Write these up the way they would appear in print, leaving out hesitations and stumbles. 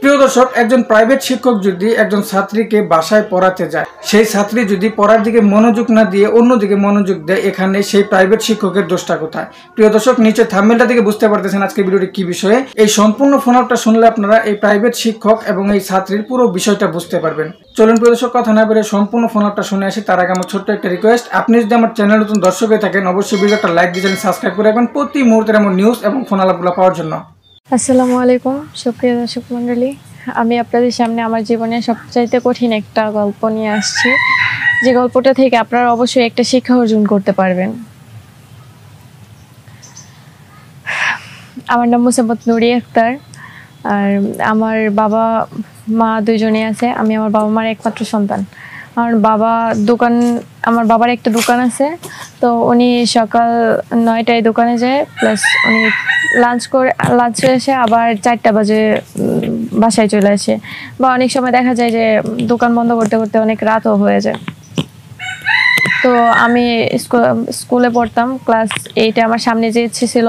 প্রিয় দর্শক, একজন প্রাইভেট শিক্ষক যদি একজন ছাত্রীকে বাসায় পড়াতে যায়, সেই ছাত্রী যদি পড়ার দিকে মনোযোগ না দিয়ে অন্যদিকে মনোযোগ দেয়, এখানে সেই প্রাইভেট শিক্ষকের দোষটা কোথায়? প্রিয় দর্শক, নিচে থাম্বনেলটা থেকে বুঝতে পারতেছেন আজকে ভিডিওটি কি বিষয়ে। এই সম্পূর্ণ ফোন আপটা শুনলে আপনারা এই প্রাইভেট শিক্ষক এবং এই ছাত্রীর পুরো বিষয়টা বুঝতে পারবেন। চলুন প্রিয় দর্শক, কথা না বেরিয়ে সম্পূর্ণ ফোন আপটা শুনে আসি। তার আগে আমার ছোট্ট একটা রিকোয়েস্ট, আপনি যদি আমার চ্যানেল নতুন দর্শক হয়ে থাকেন, অবশ্যই ভিডিওটা লাইক দিয়ে চ্যানেল সাবস্ক্রাইব করে রাখবেন প্রতি মুহূর্তের এমন নিউজ এবং ফোন আলাপগুলো পাওয়ার জন্য। আসসালামু আলাইকুম সুপ্রিয় দর্শক মণ্ডলী, আমি আপনাদের সামনে আমার জীবনের সবচাইতে কঠিন একটা গল্প নিয়ে আসছি, যে গল্পটা থেকে আপনারা অবশ্যই একটা শিক্ষা অর্জন করতে পারবেন। আমার নাম মোসাম্মদ নুরি আক্তার, আর আমার বাবা মা দুইজনে আছে। আমি আমার বাবা মার একমাত্র সন্তান। আমার বাবার একটা দোকান আছে, তো উনি সকাল 9টায় দোকানে যায়, প্লাস উনি লাঞ্চ এসে আবার 4টা বাজে বাসায় চলে আসে, বা অনেক সময় দেখা যায় যে দোকান বন্ধ করতে করতে অনেক রাতও হয়ে যায়। তো আমি স্কুলে পড়তাম, ক্লাস 8-এ আমার সামনে যে ইচ্ছে ছিল,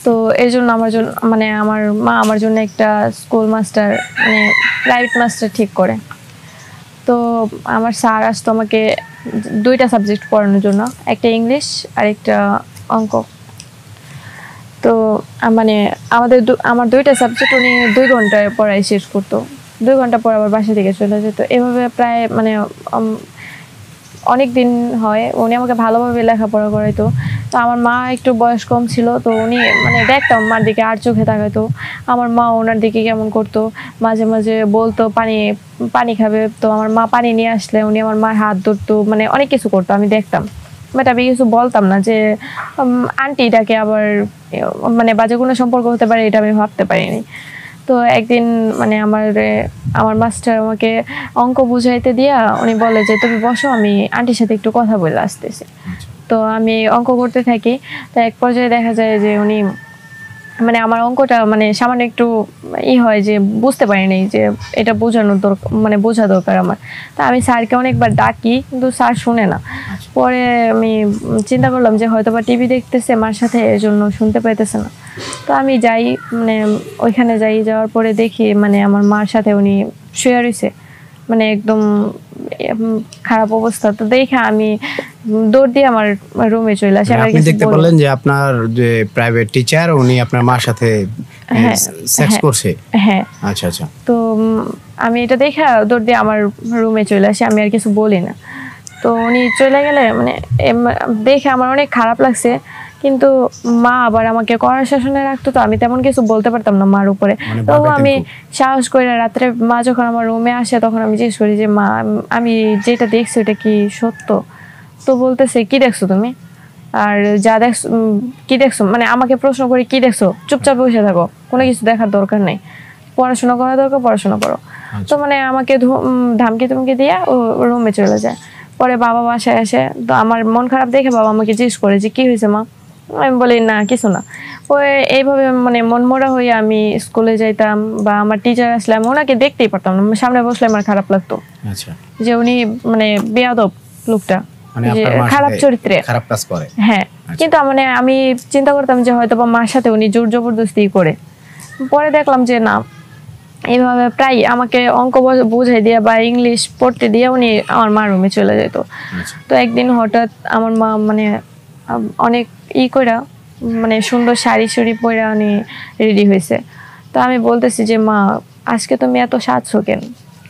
তো এর জন্য আমার মা আমার জন্য একটা স্কুল মাস্টার, প্রাইভেট মাস্টার ঠিক করে। তো আমার স্যার আসতো আমাকে 2টা সাবজেক্ট পড়ানোর জন্য, একটা ইংলিশ আর একটা অঙ্ক। তো আমার 2টা সাবজেক্ট উনি 2 ঘন্টায় পড়াই শেষ করতো। 2 ঘন্টা পর আবার বাসা থেকে চলে যেত। এভাবে প্রায় অনেক দিন হয়। উনি আমাকে ভালোভাবে লেখাপড়া করাইতো। তো আমার মা একটু বয়স কম ছিল, তো উনি দেখতাম মার দিকে আর চোখে তাকাইতো। আমার মা ওনার দিকে কেমন করতো, মাঝে মাঝে বলতো পানি খাবে, তো আমার মা পানি নিয়ে আসলে উনি আমার মার হাত ধরতো, অনেক কিছু করতো, আমি দেখতাম। বাট আমি কিছু বলতাম না, যে আন্টিটাকে আবার বাজে কোনো সম্পর্ক হতে পারে, এটা আমি ভাবতে পারিনি। তো একদিন আমার মাস্টার আমাকে অঙ্ক বুঝাইতে দিয়া উনি বলে যে তুমি বসো, আমি আন্টির সাথে একটু কথা বলে আসতেছি। তো আমি অঙ্ক করতে থাকি। তো এক পর্যায়ে দেখা যায় যে উনি আমার অঙ্কটা সামান্য একটু হয় যে বুঝতে পারিনি, যে এটা বোঝানোর দরকার, বোঝা দরকার আমার। তা আমি স্যারকে অনেকবার ডাকি, কিন্তু স্যার শুনে না। পরে আমি চিন্তা করলাম যে হয়তো বা টিভি দেখতেছে মার সাথে, এর জন্য শুনতে পাইতেছে না। তো আমি যাই, ওইখানে যাওয়ার পরে দেখি আমার মার সাথে উনি শুয়ে রয়েছে, একদম খারাপ অবস্থা। তো দেখে আমি দৌড় দিয়ে আমার রুমে চলে আসি। আপনি দেখতে পেলেন যে আপনার যে প্রাইভেট টিচার উনি আপনার মার সাথে সেক্স করছে? হ্যাঁ। আচ্ছা আচ্ছা। তো আমি এটা দেখে দৌড় দিয়ে আমার রুমে চলে আসি, আমি আর কিছু বলি না। তো উনি চলে গেলে দেখে আমার অনেক খারাপ লাগছে, কিন্তু মা আবার আমাকে কড়া শাসনে রাখতো, তো আমি তেমন কিছু বলতে পারতাম না মার উপরে। তো আমি সাহস করে রাত্রে মা যখন আমার রুমে আসে, তখন আমি জিজ্ঞেস করি যে মা, আমি যেটা দেখছি ওটা কি সত্য? তো বলতেছে কি দেখছো তুমি, আর যা দেখছো কি দেখছো, আমাকে প্রশ্ন করে কি দেখছো, চুপচাপ বসে থাকো, কোনো কিছু দেখার দরকার নেই, পড়াশোনা করা দরকার পড়াশোনা করো। তো আমাকে ধামকি তুমকি দিয়ে ও রুমে চলে যায়। পরে বাবা বাসায় আসে, তো আমার মন খারাপ দেখে বাবা আমাকে জিজ্ঞেস করে যে কি হয়েছে মা। আমি বলি না কিছু না। ওই এইভাবে মনমরা হয়ে আমি স্কুলে যাইতাম, বা আমার টিচার আসলে আমি ওনাকে দেখতেই পারতাম না, সামনে বসলে আমার খারাপ লাগতো যে উনি বেয়াদব লোকটা, খারাপ চরিত্রে, খারাপ কাজ করে। হ্যাঁ। কিন্তু আমি চিন্তা করতাম যে হয়তো বা মার সাথে উনি জোর জবরদস্তি করে। পরে দেখলাম যে না, এইভাবে প্রায় আমাকে অঙ্ক বুঝাই দিয়ে বা ইংলিশ পড়তে দিয়ে উনি আমার মার রুমে চলে যেত। তো একদিন হঠাৎ আমার মা অনেক কইরা সুন্দর শাড়ি পরে উনি রেডি হয়েছে। তো আমি বলতেছি যে মা, আজকে তুমি এত সাজছো কেন,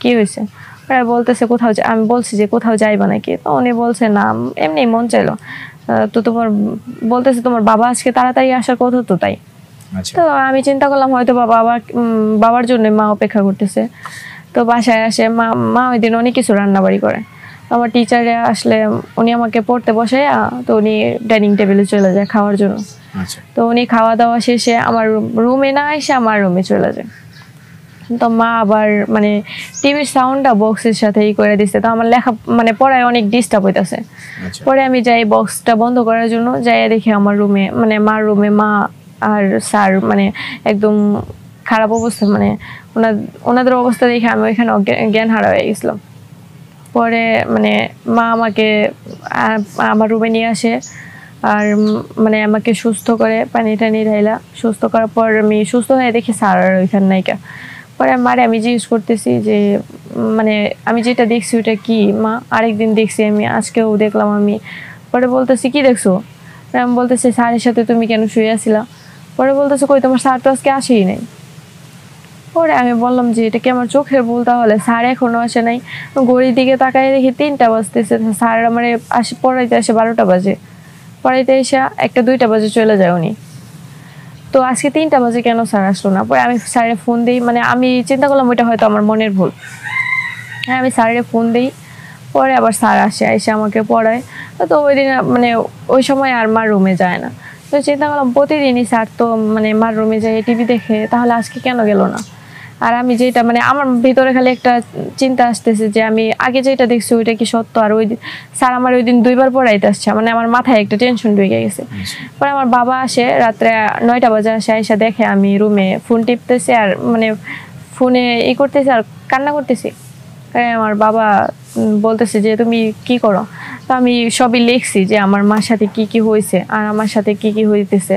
কি হয়েছে? বলতেছে কোথাও, আমি বলছি যে কোথাও যাইবা নাকি? তো উনি বলছে না, এমনি মন চাইলো। তো বলতেছে তোমার বাবা আজকে তাড়াতাড়ি আসার কথা তো, তাই। তো আমি চিন্তা করলাম হয়তো বাবার জন্য মা অপেক্ষা করতেছে। তো বাসায় আসে মা ওই দিন অনেক কিছু রান্নাবাড়ি করে। আমার টিচারে আসলে উনি আমাকে পড়তে বসায়, তো উনি ডাইনিং টেবিলে চলে যায় খাওয়ার জন্য। তো উনি খাওয়া দাওয়া শেষে আমার রুমে না এসে আমার রুমে চলে যায়। তো মা আবার টিভির সাউন্ডটা বক্সের সাথে করে দিচ্ছে। তো আমার লেখা পড়ায় অনেক ডিস্টার্ব হইতেছে। পরে আমি যাই বক্সটা বন্ধ করার জন্য, যাই দেখি আমার রুমে মার রুমে মা আর স্যার একদম খারাপ অবস্থা, ওনাদের অবস্থা দেখে আমি ওইখানে জ্ঞান হারা হয়ে গেছিলাম। পরে মা আমাকে আমার রুমে নিয়ে আসে, আর আমাকে সুস্থ করে পানি টানি ঢাইলা সুস্থ করার পর আমি সুস্থ হয়ে দেখি স্যার আর ওইখানে নাইকা। পরে মারে আমি জিজ্ঞেস করতেছি যে মানে আমি যেটা দেখছি ওটা কি মা, আরেকদিন দেখছি আমি, আজকেও দেখলাম আমি। পরে বলতেছি কি দেখছো? আমি বলতেছি স্যারের সাথে তুমি কেন শুয়ে আসিলা? পরে বলতেছে কই তোমার স্যার তো আজকে আসেই নাই। পরে আমি বললাম যে এটা কি আমার চোখের ভুল, তাহলে স্যার এখনো আসে নাই। ঘড়ির দিকে তাকায় দেখি 3টা বাজতেছে, স্যার আমার আসে পড়াইতে আসে 12টা বাজে, পড়াইতে এসে 1টা 2টা বাজে চলে যায় উনি। তো আজকে 3টা বাজে কেন স্যার আসলো না? পরে আমি স্যারের ফোন দিই, মানে আমি চিন্তা করলাম ওইটা হয়তো আমার মনের ভুল। হ্যাঁ, আমি স্যারের ফোন দিই, পরে আবার স্যার আসে, এসে আমাকে পড়ায়। তো ওই দিন মানে ওই সময় আর মার রুমে যায় না। তো চিন্তা করলাম প্রতিদিনই স্যার তো মানে মার রুমে যায় টিভি দেখে, তাহলে আজকে কেন গেল না? আর আমি যেটা মানে আমার ভিতরে খালি একটা চিন্তা আসতেছে যে আমি আগে যেটা দেখছি ওইটা কি সত্য? আর ওই দিন স্যার আমার ওই দিন 2বার পড়াইতে আসছে, মানে আমার মাথায় একটা টেনশন ঢুকে গেছে। পরে আমার বাবা আসে রাত্রে 9টা বাজে, এসে দেখে আমি রুমে ফোন টিপতেছি আর মানে ফোনে করতেছি আর কান্না করতেছি। আমার বাবা বলতেছে যে তুমি কি করো? তো আমি সবই লিখছি যে আমার মার সাথে কি কি হয়েছে আর আমার সাথে কি কি হইতেছে,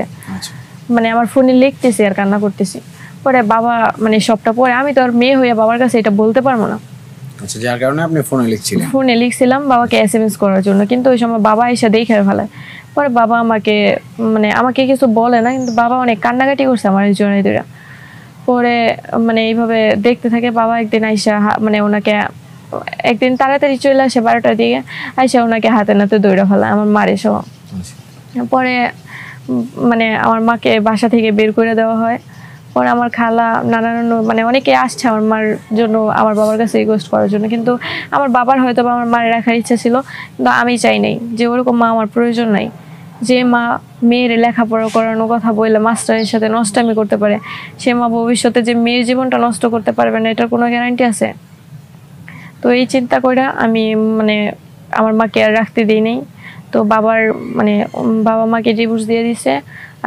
মানে আমার ফোনে লিখতেছি আর কান্না করতেছি। পরে বাবা মানে সবটা পরে আমি তো আর মেয়ে হয়ে বাবার কাছে এটা বলতে পারবো না। আচ্ছা, যার কারণে আপনি ফোনে লিখছিলেন বাবাকে SMS করার জন্য, কিন্তু ওই সময় বাবা এসে দেখে ফেলায়। পরে বাবা আমাকে কিছু বলে না, কিন্তু বাবা অনেক কান্নাকাটি করছে আমার জন্য দুরা। পরে মানে এইভাবে দেখতে থাকে। বাবা একদিন আইসা মানে ওনাকে একদিন তাড়াতাড়ি চলে আসে 12টার দিকে, আইসা ওনাকে হাতে নাতে দৌড়া ফেলায় আমার মারে সহ। পরে মানে আমার মাকে বাসা থেকে বের করে দেওয়া হয়। পরে আমার খালা নানান মানে অনেকে আসছে আমার মার জন্য, আমার বাবার কাছে রিকোয়েস্ট করার জন্য, কিন্তু আমার বাবার হয়তো আমার মায়ের রাখার ইচ্ছা ছিল, কিন্তু আমি চাই নাই যে ওরকম মা আমার প্রয়োজন নাই। যে মা মেয়ের লেখাপড়া করানোর কথা বললে মাস্টারের সাথে নষ্টামি করতে পারে, সে মা ভবিষ্যতে যে মেয়ের জীবনটা নষ্ট করতে পারবে না এটার কোনো গ্যারান্টি আছে? তো এই চিন্তা করে আমি মানে আমার মাকে আর রাখতে দিই নেই। তো বাবা মাকে ডিভোর্স দিয়ে দিছে,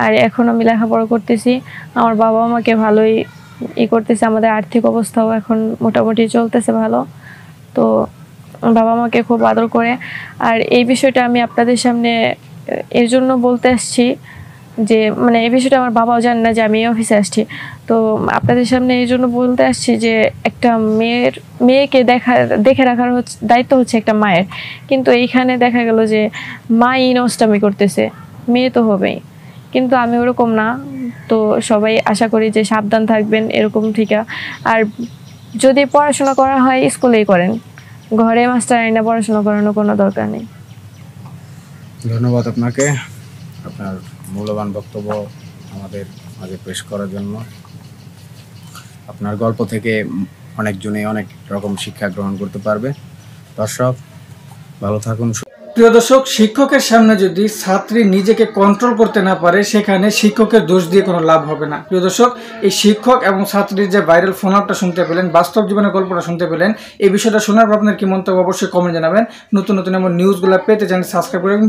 আর এখন আমি লেখাপড়া করতেছি। আমার বাবা মাকে ভালোই করতেছে, আমাদের আর্থিক অবস্থাও এখন মোটামুটি চলতেছে ভালো। তো বাবা মাকে খুব আদর করে। আর এই বিষয়টা আমি আপনাদের সামনে এর জন্য বলতে আসছি যে মানে এই বিষয়টা আমার বাবাও জানে না যে আমি অফিসে আসছি। তো আপনাদের সামনে এই জন্য বলতে আসছি যে একটা মেয়েকে দেখে রাখার দায়িত্ব হচ্ছে একটা মায়ের, কিন্তু এইখানে দেখা গেল যে মাই নষ্টামি করতেছে, মেয়ে তো হবেই, কিন্তু আমি ওরকম না। তো সবাই আশা করি যে সাবধান থাকবেন এরকম ঠিক। আর যদি পড়াশোনা করা হয় স্কুলেই করেন, ঘরে মাস্টার আইনা পড়াশোনা করানোর কোনো দরকার নেই। ধন্যবাদ আপনাকে আপনার মূল্যবান বক্তব্য আমাদের মাঝে পেশ করার জন্য। আপনার গল্প থেকে অনেকজনই অনেক রকম শিক্ষা গ্রহণ করতে পারবে। দর্শক ভালো থাকুন। প্রিয় দর্শক, শিক্ষকের সামনে যদি ছাত্রী নিজেকে কন্ট্রোল করতে না পারে সেখানে শিক্ষকের দোষ দিয়ে কোনো লাভ হবে না। প্রিয় দর্শক, এই শিক্ষক এবং ছাত্রীর যে ভাইরাল ফোন আপটা শুনতে পেলেন, বাস্তব জীবনের গল্পটা শুনতে পেলেন, এই বিষয়টা শোনার পর আপনার কি মন্তব্য অবশ্যই কমেন্ট জানাবেন। নতুন এমন নিউজগুলো পেতে চ্যানেল সাবস্ক্রাইব করে রাখুন,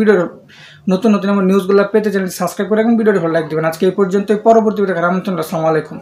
নতুন এমন নিউজগুলো পেতে চ্যানেল সাবস্ক্রাইব করে রাখুন, ভিডিওটি ভালো লাইক দেবেন। আজকে এই পর্যন্তই, পরবর্তী ভিডিও দেখার আমন্ত্রণ। আসসালামু আলাইকুম।